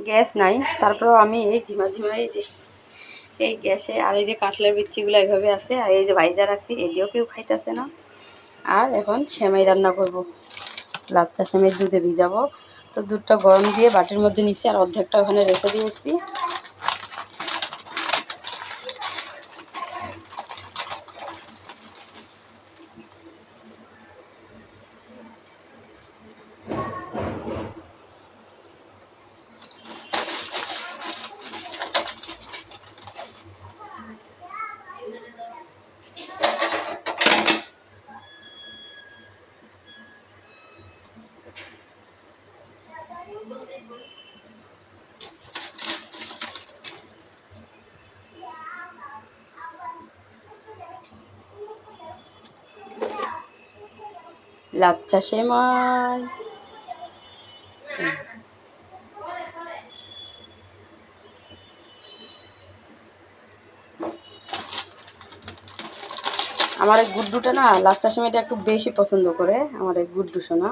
Gas নাই, তারপরেও আমি এই ঝিমা ঝিমা এই গ্যাসে আর এই যে কাঁঠালের বিচিগুলো এইভাবে আছে, আর এই যে ভাইজা রাখছি, এটিও কেউ খাইতেছে না। আর এখন সেমাই রান্না করব, লাচ্চা সেমাই দুধে ভিজাবো। তো দুধটা গরম দিয়ে বাটির মধ্যে নিচ্ছি, আর অর্ধেকটা ওখানে রেখে দিয়েছি। লাচ্চা সেমাই। আমার এই গুড্ডুটা না লাচ্চা সেমাইটা একটু বেশি পছন্দ করে, আমার এই গুড্ডু সোনা।